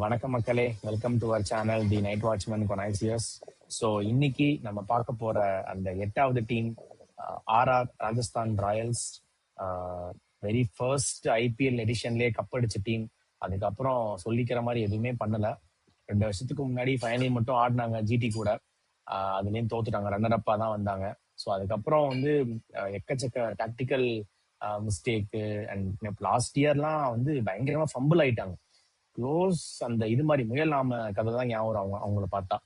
வணக்கம் மக்களே, welcome to our channel the night watchman connoisseurs. So இன்னைக்கு நம்ம பார்க்க போற அந்த 8வது team RR Rajasthan Royals. Very first IPL எடிஷன்லேயே கப் அடிச்ச டீம். அதுக்கப்புறம் சொல்லிக்கிற மாதிரி எதுவுமே பண்ணல. 2 வருஷத்துக்கு முன்னாடி ஃபைனல் மட்டும் ஆடினாங்க ஜிடி கூட. அதுலேயும் தோத்துட்டாங்க, ரன்னர் அப்பா தான் வந்தாங்க. ஸோ அதுக்கப்புறம் வந்து எக்கச்சக்க டாக்டிக்கல் மிஸ்டேக்கு அண்ட் லாஸ்ட் இயர்லாம் வந்து பயங்கரமா ஃபம்பிள் ஆயிட்டாங்க. க்ளோஸ் அந்த இது மாதிரி முயல் நாம கதை தான் ஞாபகம் அவங்கள பார்த்தா.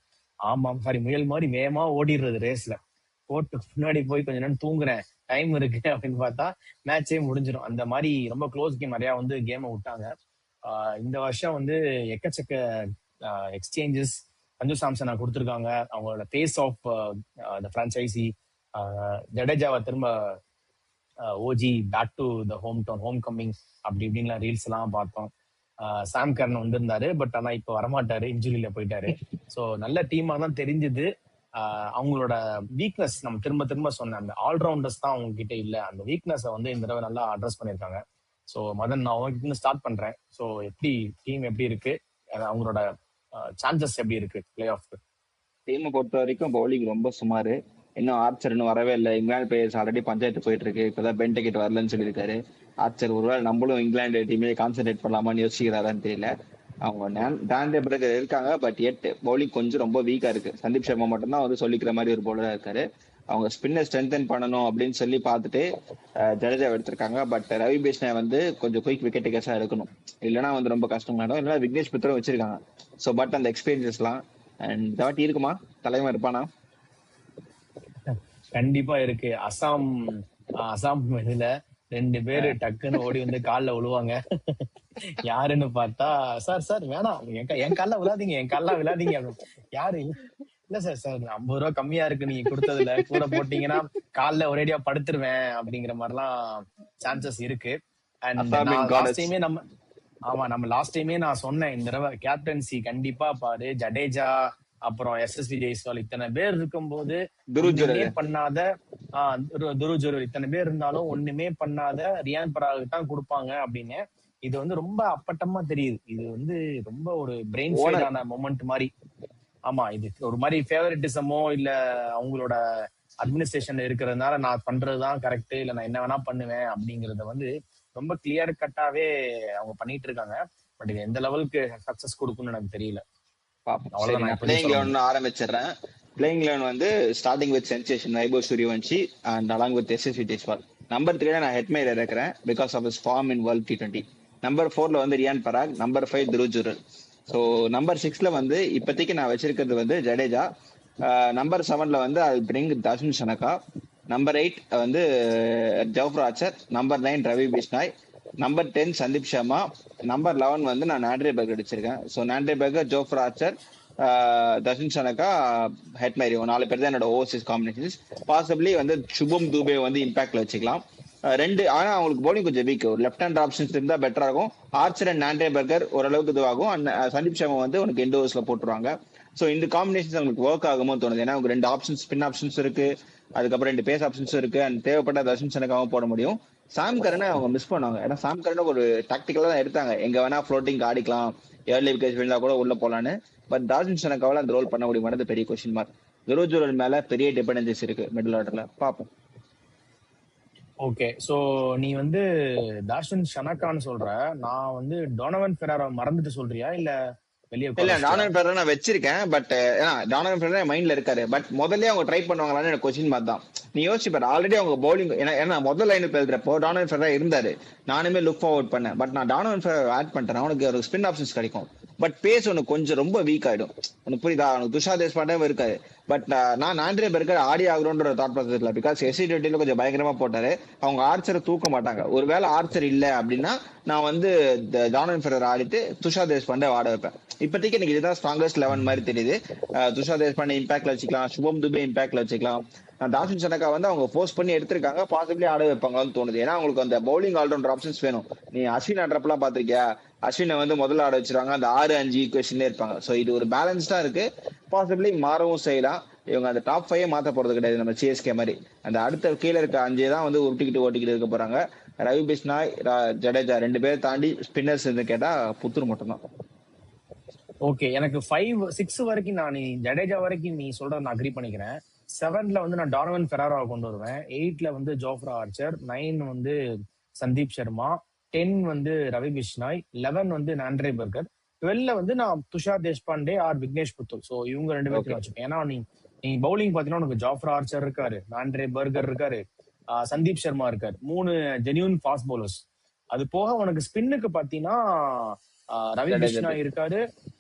ஆமாம், சாரி, முயல் மாதிரி வேகமா ஓடிடுறது ரேஸ்ல. போட்டு முன்னாடி போய் கொஞ்ச நேரம் தூங்குறேன், டைம் இருக்கு அப்படின்னு பார்த்தா மேட்சே முடிஞ்சிடும். அந்த மாதிரி ரொம்ப க்ளோஸ் கேம் நிறைய வந்து கேமை விட்டாங்க. இந்த வருஷம் வந்து எக்கச்சக்க எக்ஸ்சேஞ்சஸ் சஞ்சு சாம்சனை கொடுத்துருக்காங்க. அவங்களோட பேஸ் ஆஃப் த பிரான்ச்சைசி ஜடேஜாவை திரும்ப OG back to the home town, home coming அப்படி இப்படின்லாம் ரீல்ஸ் எல்லாம் பார்த்தோம். சாம் கர்ன் வந்திருந்தாரு, பட் ஆனா இப்ப வரமாட்டாரு, இன்ஜுரியில போயிட்டாரு. ஸோ நல்ல டீமா தான் தெரிஞ்சுது. அவங்களோட வீக்னஸ் நம்ம திரும்ப திரும்ப சொன்ன அந்த ஆல்ரவுண்டர்ஸ் தான் அவங்க கிட்ட இல்ல. அந்த வீக்னஸை வந்து இந்த தடவை நல்லா அட்ரஸ் பண்ணிருக்காங்க. ஸோ மதன், நான் உங்ககிட்ட ஸ்டார்ட் பண்றேன். ஸோ எப்படி டீம் எப்படி இருக்கு, அவங்களோட சான்சஸ் எப்படி இருக்கு பிளே ஆஃப்க்கு? டீமை பொறுத்த வரைக்கும் பவுலிங் ரொம்ப சுமாரு. இன்னும் ஆர்ச்சர் இன்னும் வரவே இல்லை. இங்கிலாந்து பிளேயர்ஸ் ஆல்ரெடி பஞ்சாயத்து போயிட்டு இருக்கு. இப்பதான் பென் டிக்கெட் வரலன்னு சொல்லியிருக்காரு ஆர்ச்சர். ஒருவேளை நம்மளும் இங்கிலாந்து டீமே கான்சென்ட்ரேட் பண்ணலாமான்னு யோசிக்கிறாரான்னு தெரியல. அவங்க டாண்டே பிறகு இருக்காங்க, பட் எட் பவுலிங் கொஞ்சம் ரொம்ப வீக்கா இருக்கு. சந்தீப் சர்மா மட்டும்தான் வந்து சொல்லிக்கிற மாதிரி ஒரு பவுலரா இருக்காரு. அவங்க ஸ்பின்னர் ஸ்ட்ரென்தன் பண்ணணும் அப்படின்னு சொல்லி பார்த்துட்டு ஜடேஜா எடுத்திருக்காங்க. பட் ரவி பிஷ்ணாய் வந்து கொஞ்சம் குயிக் விக்கெட் டேக்கர்ஸா இருக்கணும், இல்லைன்னா வந்து ரொம்ப கஷ்டமாயிடும். இல்லைன்னா விக்னேஷ் புத்திரம் வச்சிருக்காங்க. ஸோ பட் அந்த எக்ஸ்பீரியன்ஸ்லாம் அண்ட் தாட்டி இருக்குமா, தலைவன் இருப்பானா? கண்டிப்பா இருக்கு. அசாம் இதுல 2 பேரு டக்குன்னு ஓடி வந்து காலில் விழுவாங்க. யாருன்னு பார்த்தா, சார் வேணாம், என் கால விழாதீங்க, என் கால விழாதீங்க. யாரு? இல்ல சார் 50 ரூபா கம்மியா இருக்கு நீங்க கொடுத்ததுல, கூட போட்டீங்கன்னா காலில் ஒரேடியா படுத்துருவேன் அப்படிங்கிற மாதிரிலாம் சான்சஸ் இருக்கு. அண்ட் நம்ம லாஸ்ட் டைமே நான் சொன்னேன், இந்த தடவை கேப்டன்சி கண்டிப்பா பாரு, ஜடேஜா அப்புறம் எஸ்எஸ்வி ஜெய்ஸ்வால் இத்தனை பேர் இருக்கும்போது ஒண்ணுமே பண்ணாத துருஜுரு இத்தனை பேர் இருந்தாலும் ஒண்ணுமே பண்ணாத ரியான் பராக் தான் கொடுப்பாங்க அப்படின்னு. இது வந்து ரொம்ப அப்பட்டமா தெரியுது. இது வந்து ரொம்ப ஒரு பிரெயின் ஃபெயிலான மொமெண்ட் மாதிரி. ஆமா, இது ஒரு மாதிரி ஃபேவரட்டிசமோ இல்ல அவங்களோட அட்மினிஸ்ட்ரேஷன்ல இருக்கிறதுனால நான் பண்றதுதான் கரெக்ட், இல்ல நான் என்ன வேணா பண்ணுவேன் அப்படிங்கறத வந்து ரொம்ப கிளியர் கட்டாவே அவங்க பண்ணிட்டு இருக்காங்க. பட் இது எந்த லெவலுக்கு சக்சஸ் கொடுக்கும்னு எனக்கு தெரியல. ஆரம்பிச்சிடுறேன். பிளேயிங் 11 வந்து starting with sensation Vaibhav Suryavanshi and along with Yashasvi Jaiswal. Number 3 நான் ஹெட்மேயர் இருக்கிறேன் because of his form in world T20. Number 4 வந்து Riyan Parag. Number 5 Dhruv Jurel. So number 6 வந்து இப்போதைக்கு நான் வச்சிருக்கிறது வந்து ஜடேஜா. நம்பர் 7 வந்து I bring Dasun Shanaka. Number 8 வந்து Jofra Archer. Number 9 Ravi Bishnoi. Number 10 Sandeep Sharma. Number 11 வந்து நான் நாண்ட்ரே பெர்கர் அடிச்சிருக்கேன். So Nandre Burger, Jofra Archer, Dasun Shanaka, Hetmyer 4 பேர் தான் என்னோட ஓவர்சீஸ் காம்பினேஷன்ஸ். பாசிபிளி வந்து சுபம் தூபே வந்து இம்பாக்ட்ல வச்சுக்கலாம். 2 ஆனா அவங்களுக்கு பவுலிங் கொஞ்சம் வீக். ஒரு லெஃப்ட் ஹேண்ட் ஆப்ஷன்ஸ் இருந்தா பெட்டரா இருக்கும். ஆர்ச்சர் அண்ட் நாண்ட்ரே பெர்கர் ஓரளவுக்கு இதுவாகும். அண்ட் சந்தீப் சர்மா வந்து உனக்கு எண்ட் ஓவர்ஸ்ல போட்டுருவாங்க. ஸோ இந்த காம்பினேஷன்ஸ் அவங்களுக்கு ஒர்க் ஆகுமோ தோணுது. ஏன்னா அவங்க 2 ஆப்ஷன்ஸ், ஸ்பின் ஆப்ஷன்ஸ் இருக்கு, அதுக்கப்புறம் 2 பேஸ் ஆப்ஷன்ஸும் இருக்கு. அண்ட் தேவைப்பட்ட தர்ஷன் ஷனகாவும் போட முடியும். சாம் கரனை அவங்க மிஸ் பண்ணுவாங்க. ஏன்னா சாம் கரனை ஒரு டாக்டிக்கலா தான் எடுத்தாங்க, எங்க வேணா ஃப்ளோட்டிங் ஆடிக்கலாம், ஏர்லி விக்கெட் விழுந்தா கூட உள்ள போலான்னு. பட் தர்ஷன் ஷனகாவால அந்த ரோல் பண்ண முடியுமானது பெரிய கொஸ்டின் மார்க். துருவ் ஜுரல் மேல பெரிய டிபெண்டன்சிஸ் இருக்கு மிடில் ஆர்டர்ல. பாப்போம். ஓகே, சோ நீ வந்து தர்ஷன் ஷனகான்னு சொல்ற, நான் வந்து டோனவன் ஃபெராரோ மறந்துட்டு சொல்றியா இல்ல வெளியே? இல்ல, டோனவன் ஃபெராரோ நான் வச்சிருக்கேன். பட் டோனவன் ஃபெராரோ மைண்ட்ல இருக்காரு. பட் முதல்ல அவங்க ட்ரை பண்ணுவாங்களான்னு எனக்கு கொஸ்டின் மார்க் தான். நீ யோசிச்சு பாரு, ஆல்ரெடி அவங்க பவுலிங், ஏன்னா முதல் லைன் எழுதுறப்போ டோனவன் ஃபெராரோ இருந்தாரு, நானுமே லுக் ஃபார்வர்ட் பண்ணேன். பட் நான் டோனவன் ஃபெராரோ ஆட் பண்ணிட்டேன், அவனுக்கு ஒரு ஸ்பின் ஆப்ஷன்ஸ் கிடைக்கும். பட் பேஸ் உனக்கு கொஞ்சம் ரொம்ப வீக் ஆயிடும். உனக்கு புரியுதா? அவனுக்கு துஷார் தேஷ்பாண்டே இருக்காது. பட் நான் ஆண்ட்ரே பெர்கர் ஆடி ஆகுறோன்ற தாட் ப்ராசஸ் இல்லை. பிகாஸ் SC20 கொஞ்சம் பயங்கரமா போட்டாரு. அவங்க ஆர்ச்சரை தூக்க மாட்டாங்க. ஒருவேளை ஆர்ச்சர் இல்ல அப்படின்னா நான் வந்து டோனவன் ஃபெராரோ ஆடிட்டு துஷார் தேஷ்பாண்டே ஆட வைப்பேன். இப்போதைக்கு எனக்கு இதுதான் ஸ்ட்ராங்கஸ்ட் 11 மாதிரி தெரியுது. துஷார் தேஷ்பாண்டே இம்பாக்ட்ல வச்சுக்கலாம், சுபம் துபே இம்பாக்ட்ல வச்சுக்கலாம். தர்ஷன் ஷனகா வந்து அவங்க போஸ்ட் பண்ணி எடுத்திருக்காங்க, பாசிபிளி ஆட வைப்பாங்கன்னு தோணுது. ஏன்னா அவங்களுக்கு அந்த பவுலிங் ஆல்ரவுண்டர் ஆப்ஷன்ஸ் வேணும். நீ அஸ்வின் ஆடுறப்பெல்லாம் பாத்திருக்கியா? அஸ்வினை வந்து முதல்ல ஆட வச்சிருவாங்க, அந்த 6-5 ஈக்குவேஷன்ல இருப்பாங்க. ஸோ இது ஒரு பேலன்ஸ்டா இருக்கு. பாசிபிளி மாறவும் செய்யலாம். இவங்க அந்த டாப் 5 மாத்த போறது கிடையாது நம்ம CSK மாதிரி. அந்த அடுத்த கீழே இருக்க 5 தான் வந்து ஓட்டிக்கிட்டு இருக்க போறாங்க. ரவி பிஷ்னாய், ஜடேஜா 2 பேர் தாண்டி ஸ்பின்னர்ஸ் கேட்டா புத்தூர் மட்டும்தான். ஓகே, எனக்கு 5 6 வரைக்கும் நான் நீ ஜடேஜா வரைக்கும் நீ சொல்றத நான் அக்ரி பண்ணிக்கிறேன். 7ல வந்து நான் டார்வன் ஃபெராராவை கொண்டு வருவேன். 8ல வந்து ஜோஃப்ரா ஆர்ச்சர், 9 வந்து சந்தீப் சர்மா, 10 வந்து ரவி பிஷ்னாய், 11 வந்து ஆண்ட்ரே பர்கர், 12ல வந்து நான் துஷார் தேஷ்பாண்டே ஆர் விக்னேஷ் புத்தூர். ஸோ இவங்க 2 பேர்த்தையும் ஓகே. வச்சுக்கேன். ஏன்னா நீ நீ பவுலிங் பாத்தீங்கன்னா உனக்கு ஜாஃப்ரா ஆர்ச்சர் இருக்காரு, ஆண்ட்ரே பர்கர் இருக்காரு, சந்தீப் சர்மா இருக்காரு, 3 ஜென்யூன் ஃபாஸ்ட் பவுலர்ஸ். அது போக உனக்கு ஸ்பின்னுக்கு பாத்தீங்கன்னா ரவி ஜடேஜா பிஷ்னா இருக்கு. இருக்காரு,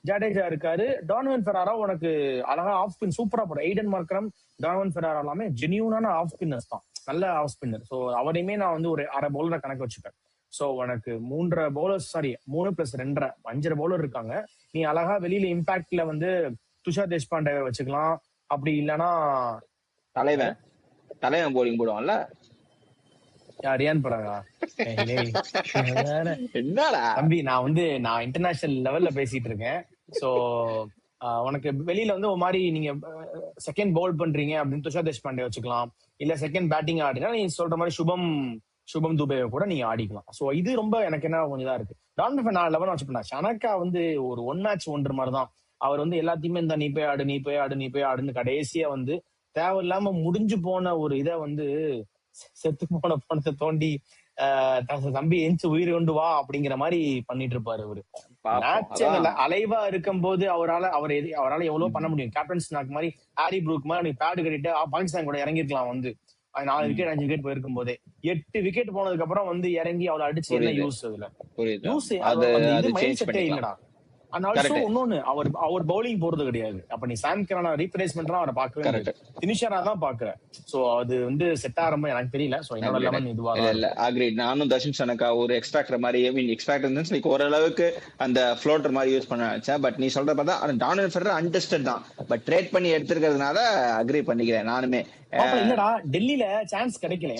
ஜடேஜா இருக்காரு, டானவன் ஃபெராரா உனக்கு அழகா ஆஃப் ஸ்பின் சூப்பரா போடும். எய்டன் மார்க்கரம், டானவன் ஃபெராரா எல்லாமே ஜெனியூனான ஆஃப் ஸ்பின்னர்ஸ் தான், நல்ல ஆஃப் ஸ்பின்னர். ஸோ அவரையுமே நான் வந்து ஒரு அரை பவுலரை கணக்கு வச்சுப்பேன். ஸோ உனக்கு 3 பவுலர், சாரி 3 + 2 5 பவுலர் இருக்காங்க. நீ அழகா வெளியில இம்பாக்ட்ல வந்து துஷார் தேஷ்பாண்டே வச்சுக்கலாம். அப்படி இல்லைன்னா தலைவன் தலைவன் போலிங் போடுவான்ல. ரியான் பராகா. என்னடா தம்பி, நான் இன்டர்நேஷனல் லெவல்ல பேசிட்டு இருக்கேன். சோ உனக்கு வெளியில வந்து ஒரு மாதிரி நீங்க செகண்ட் பவுல் பண்றீங்க அப்படின்னு துஷார் தேஷ்பாண்டே வச்சுக்கலாம். இல்ல செகண்ட் பேட்டிங் ஆடினா நீ சொல்ற மாதிரி சுபம் துபேவை கூட நீங்க ஆடிக்கலாம். சோ இது ரொம்ப எனக்கு என்ன கொஞ்சம் இதா இருக்கு. டான் நான் 11 வச்சுப்பேன். ஷனக்கா வந்து ஒரு ஒன் மேட்ச் ஒன்று மாதிரி தான். அவர் வந்து எல்லாத்தையுமே இந்த நீ போய் ஆடு நீ போய் ஆடு நீ போய் ஆடுன்னு கடைசியா வந்து தேவையில்லாம முடிஞ்சு போன ஒரு இதை வந்து செத்து போன பணத்தை தோண்டி தம்பி எஞ்சி உயிர் கொண்டு வா அப்படிங்கிற மாதிரி பண்ணிட்டு இருப்பாரு அவரு. மேட்ச் அலைவா இருக்கும் போது அவரால் எவ்வளவு பண்ண முடியும். கேப்டன் ஸ்நாக் மாதிரி, ஹாரி ப்ரூக் மாதிரி பேடு கட்டிட்டு பாகிஸ்தான் கூட இறங்கிருக்கலாம். வந்து 4 விக்கெட் 5 விக்கெட் போயிருக்கும் போதே 8 விக்கெட் போனதுக்கு அப்புறம் வந்து இறங்கி அவளை அடிச்சு என்ன யூஸ்? அதுல யூஸ் இது மைண்ட் செட்டே இல்லடா. இன்னொன்னு அவர் பவுலிங் போறது கிடையாது. அப்ப நீ சாம் கரனை ரீப்ளேஸ்மெண்ட்லாம் அவரை பார்க்கவே பினிஷரா தான் பாக்குற. சோ அது வந்து செட் ஆரம்ப எனக்கு தெரியல. சோ என்னோட 11 இதுவா இல்ல அக்ரீட். நானும் தர்ஷன் ஷனக்கா ஒரு எக்ஸ்பேக்டர் மாதிரி, ஐ மீன் எக்ஸ்பேக்டர் மீன்ஸ் லைக் ஓரளவுக்கு அந்த ஃப்ளோட்டர் மாதிரி யூஸ் பண்ண நினைச்சேன். பட் நீ சொல்ற பார்த்தா டானல் ஃபெடரர் அன்டெஸ்டட் தான். பட் ட்ரேட் பண்ணி எடுத்திருக்கிறதுனால அக்ரி பண்ணிக்கிறேன் நானுமே. இல்லடா, டெல்லியில சான்ஸ் கிடைக்கல,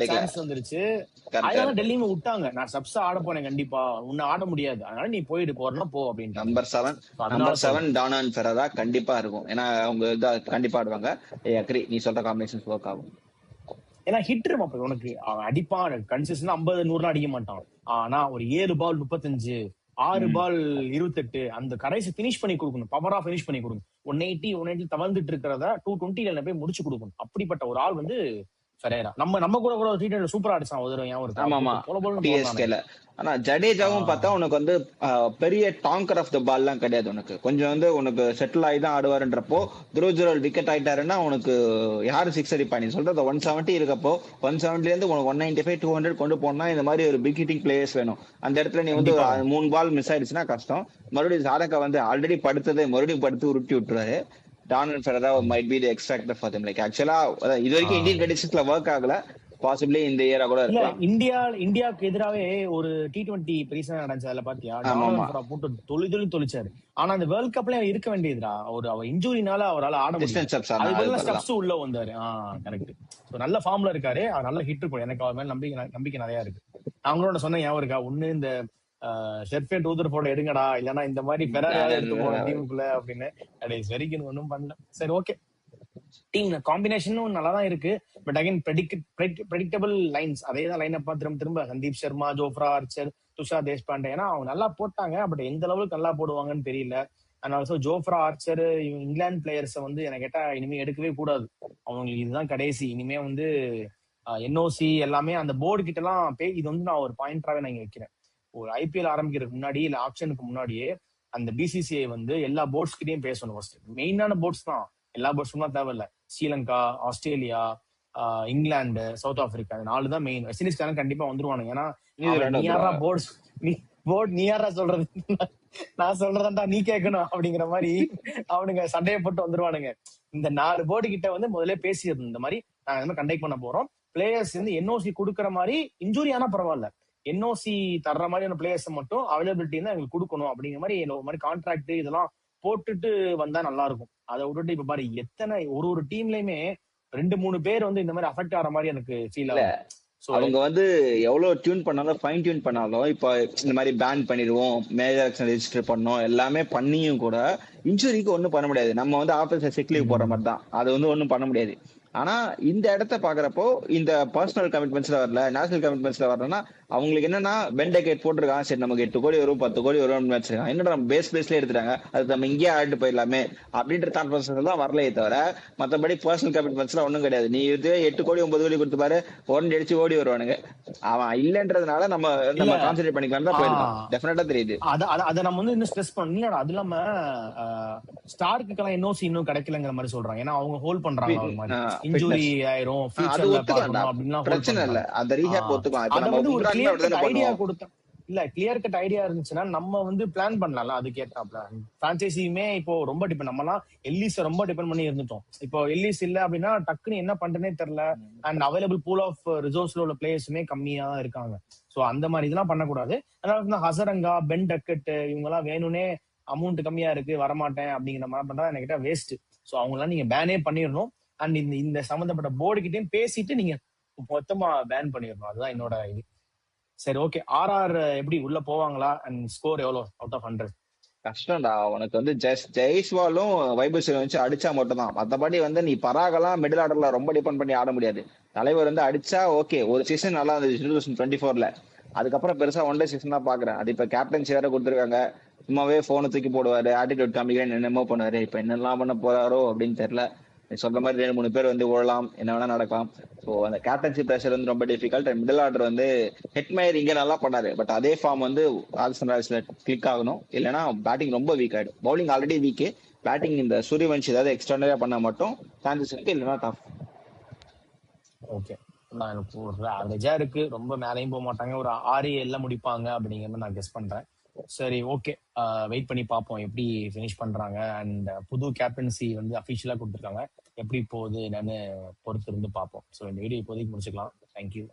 சான்ஸ் வந்துருச்சு. அதனால டெல்லியுமே விட்டாங்க. நான் சப்ஸா ஆட போனேன், கண்டிப்பா உன்னை ஆட முடியாது, அதனால நீ போயிட்டு போறனா போ அப்படின்னு. நம்பர் 7 டானல் ஃபெரரா கண்டிப்பா இருக்கும். ஏன்னா அவங்க கண்டிப்பா ஆடுவாங்க. அக்ரி, நீ சொல்ற காம்பினேஷன் ஒர்க் ஆகும். ஏன்னா ஹிட்டர் உனக்கு அடிப்பான் கன்சிஸ்டன்ட் 50-100 அடிக்க மாட்டான். ஆனா ஒரு 7 பால் 35, 6 பால் 28 அந்த கடைசி பினிஷ் பண்ணி கொடுக்கணும். பவரா பினிஷ் பண்ணி கொடுக்கணும். 180 தவழ்ந்துட்டு இருக்கிறத 220 போய் முடிச்சு கொடுக்கணும். அப்படிப்பட்ட ஒரு ஆள் வந்து ஃபெரேரா. நம்ம கூட T20 சூப்பரா அடிச்சான் ஒரு. ஆனா ஜடேஜாவும் பார்த்தா உனக்கு வந்து பெரிய டாங்கர் ஆஃப் த பால் எல்லாம் கிடையாது. கொஞ்சம் வந்து உனக்கு செட்டில் ஆகி தான் ஆடுவாருன்றப்போ துருவல் விக்கெட் ஆயிட்டாருன்னா உனக்கு யாரு 6 அடிப்பா? நீ சொல்றது 170 இருக்கப்போ 170 இருந்து உனக்கு 195 200 கொண்டு போனா இந்த மாதிரி ஒரு பிக் ஹிட்டிங் பிளேயர்ஸ் வேணும். அந்த இடத்துல நீ வந்து 3 பால் மிஸ் ஆயிடுச்சுன்னா கஷ்டம். மறுபடியும் சாதகா வந்து ஆல்ரெடி படுத்ததை மறுபடியும் படுத்து உருட்டி விட்டுருவாரு. டானல் ஃபெரரா might be the X factor for them. Like actually இது வரைக்கும் இந்தியன் கண்டிஷன்ஸ்ல ஒர்க் ஆகல. பாசிபிளி இந்த இயரா கூட இருக்கலாம். இந்தியாவுக்கு எதிராவே ஒரு T20 பெருசா நடந்துச்சு பாத்தியா? போட்டு தொழிச்சாரு. ஆனா அந்த வேர்ல்ட் கப்ல இருக்க வேண்டியதுடா. அவர் இன்ஜூரினால அவரால் ஆட முடியல. ஸ்டெப்ஸ் உள்ள வந்தாரு. கரெக்ட். நல்ல ஃபார்ம்ல இருக்காரு. அவர் நல்ல ஹிட் இருக்கும். எனக்கு அவர் மேல நம்பிக்கை நிறைய இருக்கு. அவங்களோட சொன்ன ஞாபகம் இருக்கா? ஒண்ணு இந்த ஷெர்ஃபே டூதர் போட எடுங்கடா, இல்லன்னா இந்த மாதிரி ஃபெரரா எடுத்து போன டீமுக்குள்ள அப்படின்னு. கடைசி வரைக்கும் ஒன்னும் பண்ணல. சரி, ஓகே. டீம் காம்பினேஷனும் நல்லா தான் இருக்கு. But again predictable lines. அதே தான் லைன் அப்பா திரும்ப சந்தீப் சர்மா, ஜோஃப்ரா ஆர்ச்சர், துஷார் தேஷ்பாண்டே. ஏன்னா அவங்க நல்லா போட்டாங்க. பட் எந்த லெவலுக்கு நல்லா போடுவாங்கன்னு தெரியல. And also Jofra Archer England பிளேயர்ஸை வந்து எனக்கு கேட்டா இனிமே எடுக்கவே கூடாது. அவங்களுக்கு இதுதான் கடைசி. இனிமே வந்து என்ஓசி எல்லாமே அந்த போர்டு கிட்ட எல்லாம் இது வந்து நான் ஒரு பாயிண்டாவே நான் இங்க வைக்கிறேன். ஒரு IPL ஆரம்பிக்கிறதுக்கு முன்னாடி இல்ல ஆப்ஷனுக்கு முன்னாடியே அந்த BCCI வந்து எல்லா போர்ட்ஸ் கிட்டையும் பேசணும். ஃபர்ஸ்ட் மெயினான போர்ட்ஸ் தான், எல்லா போர்ட்ஸும் தான் தேவையில்ல. Sri Lanka, Australia, England, south Africa, 4 தான் மெயின். வெஸ்ட் இண்டீஸ்காரன் கண்டிப்பா வந்துருவானுங்க. ஏன்னா நீ யாரா போர்ட்ஸ் நீ யாரா சொல்றது, நான் சொல்றதான்டா நீ கேட்கணும் அப்படிங்கிற மாதிரி அவனுங்க சண்டையை போட்டு வந்துருவானுங்க. இந்த 4 போர்டு கிட்ட வந்து முதல்ல பேசியிருந்தோம், இந்த மாதிரி நாங்க இந்த மாதிரி கண்டக்ட் பண்ண போறோம். பிளேயர்ஸ் வந்து NOC கொடுக்குற மாதிரி, இன்ஜூரி ஆனா பரவாயில்ல, NOC தர்ற மாதிரியான பிளேயர்ஸ் மட்டும் அவைலபிலிட்டி தான் எங்களுக்கு கொடுக்கணும் அப்படிங்கிற மாதிரி கான்ட்ராக்ட் இதெல்லாம் போட்டுட்டு வந்தா நல்லா இருக்கும். அதை விட்டுட்டு இப்ப பாரு எத்தனை ஒரு டீம்லயுமே 2-3 பேர் வந்து இந்த மாதிரி அஃபெக்ட் ஆகிற மாதிரி எனக்கு ஃபீல் ஆகும். அவங்க வந்து எவ்வளவு டியூன் பண்ணாலும் ஃபைன் டியூன் பண்ணாலும் இப்ப இந்த மாதிரி பேன் பண்ணிடுவோம், மேஜர் ஆக்ஷன் ரெஜிஸ்டர் பண்ணோம், எல்லாமே பண்ணியும் கூட இன்ஜுரிக்கு ஒன்றும் பண்ண முடியாது. நம்ம வந்து ஆஃபீஸர் சிக் லீவ் போடுற மாதிரி தான். அது வந்து ஒன்றும் பண்ண முடியாது. ஆனா இந்த இடத்த பாக்குறப்போ இந்த பர்சனல் கமிட்மெண்ட்ஸ்ல வரல, நேஷனல் கமிட்மெண்ட்ஸ்ல வரலன்னா அவங்களுக்கு என்னன்னா பெண்டேகேட் போட்டிருக்கான், சரி நமக்கு 8 கோடி வரும் 10 கோடி வரும் வச்சிருக்காங்க, என்னடா நம்ம பேஸ்ல எடுத்துட்டாங்க, அது நம்ம இங்கேயே ஆடிட்டு போயிடலாமே அப்படின்ற தாட் ப்ராசஸ் தான் வரலையே தவிர மத்தபடி பர்சனல் கமிட்மெண்ட்ஸ்ல ஒண்ணும் கிடையாது. நீ இது 8 கோடி 9 கோடி கொடுத்து பாரு, உடனே அடிச்சு ஓடி வருவானுங்க. அவன் இல்லன்றதுனால நம்ம இல்ல நம்ம கான்சென்ட்ரேட் பண்ணிக்கலாம் தான் போயிருக்கான். ஆஹ் டெஃபினட்டா தெரியுது. அத நம்ம வந்து இன்னும் ஸ்ட்ரெஸ் பண்ணணும். இல்லடா அது இல்லாம ஸ்டார்க்குக்கெல்லாம் என்ஓசி இன்னும் கிடைக்கலங்கிற மாதிரி சொல்றாங்க. ஏன்னா அவங்க ஹோல்ட் பண்றாங்க ஒரு மாதிரி இன்ஜுரி ஃபிட்னஸ் ஆயிரும் அது ஃபியூச்சர்ல ஒத்துக்கலாம்டா, பாக்கணும் அப்படின்லாம் ஹோல்ட் பிரச்சனை இல்ல. பண்றாங்க. அந்த ரீஹேப் ஆஹ் ஒத்துக்கலாம். இப்ப அத நம்ம வந்து ஒரு உம்ரான்ல கிளியர் கட் அப்படிதானே ஐடியா பண்ணுவோம். கொடுத்தா இல்ல கிளியர் கட் ஐடியா இருந்துச்சுன்னா நம்ம வந்து பிளான் பண்ணலாம்ல அதுக்கு ஏத்தாப்ல. பிரான்சைசியுமே இப்போ ரொம்ப டிபெண்ட், நம்மலாம் எல்லிஸ் ரொம்ப டிபெண்ட் பண்ணி இருந்துட்டோம். இப்போ எல்லிஸ் இல்ல அப்படின்னா டக்குன்னு என்ன பண்றேனே தெரியல. அண்ட் அவைலபிள் பூல் ஆஃப் ரிசோர்ஸ்ல உள்ள பிளேயர்ஸுமே கம்மியா தான் இருக்காங்க. சோ அந்த மாதிரி இதெல்லாம் பண்ணக்கூடாது. அதனால வந்து ஹசரங்கா பென் டக்கெட் இவங்க எல்லாம் வேணும்னே அமௌண்ட் கம்மியா இருக்கு வரமாட்டேன் அப்படிங்கிற மாதிரி பண்றதா என்கிட்ட வேஸ்ட். சோ அவங்க எல்லாம் நீங்க பேனே பண்ணிடணும். அண்ட் இந்த இந்த சம்பந்தப்பட்ட போர்டு கிட்டயும் பேசிட்டு நீங்க மொத்தமா பேன் பண்ணிடணும். அதுதான் என்னோட இது. சரி ஓகே, ஆர்ஆர் எப்படி உள்ள போவாங்களா? அண்ட் ஸ்கோர் எவ்வளோ அவுட் ஆஃப் 100? கஷ்டம்டா. உனக்கு வந்து ஜெய்ஸ்வாலும் வைபவ் சூரியவன்சி அடிச்சா மட்டும் தான். மத்தபடி வந்து நீ பராகலாம் மிடில் ஆர்டர்ல ரொம்ப டிபெண்ட் பண்ணி ஆட முடியாது. தலைவர் வந்து அடிச்சா ஓகே, ஒரு சீசன் நல்லா இருந்துச்சு 2024ல. அதுக்கப்புறம் பெருசா ஒன் டே சீசன் தான் பாக்குறேன். அது இப்ப கேப்டன்சி வேற கொடுத்துருக்காங்க. சும்மாவே போனை தூக்கி போடுவாரு, ஆட்டிடியூட் காமிக்கிறேன், என்னமோ பண்ணுவாரு. இப்ப என்னெல்லாம் பண்ண போறாரோ அப்படின்னு தெரியல. நீ சொல்ற மாதிரி 2 3 பேர் வந்து ஓடலாம், என்ன வேணா நடக்கலாம். ஸோ அந்த கேப்டன்சி ப்ரெஷர் வந்து ரொம்ப டிஃபிகல்ட். மிடில் ஆர்டர் வந்து ஹெட்மயர் இங்க நல்லா பண்ணாரு, பட் அதே ஃபார்ம் வந்து ராஜஸ்தான் ராயல்ஸ்ல கிளிக் ஆகணும். இல்லைன்னா பேட்டிங் ரொம்ப வீக் ஆயிடும். பவுலிங் ஆல்ரெடி வீக்கு, பேட்டிங் இந்த சூரியவன்ஷி ஏதாவது எக்ஸ்ட்ரானரியா பண்ணா மட்டும் சான்சஸ் இருக்கு, இல்லைன்னா டஃப். ஓகே, நான் எனக்கு ஒரு ஆவரேஜா இருக்கு, ரொம்ப மேலையும் போக மாட்டாங்க, ஒரு 6-7 முடிப்பாங்க அப்படிங்கிற மாதிரி நான் கெஸ் பண்றேன். சரி ஓகே, வெயிட் பண்ணி பார்ப்போம் எப்படி ஃபினிஷ் பண்றாங்க. அண்ட் புது கேப்டன்சி வந்து அஃபிஷியலா கொடுத்துருக்காங்க, எப்படி போகுது என்னன்னு பொறுத்து இருந்து பார்ப்போம். ஸோ இந்த வீடியோ இப்போதைக்கு முடிச்சுக்கலாம். தேங்க்யூ.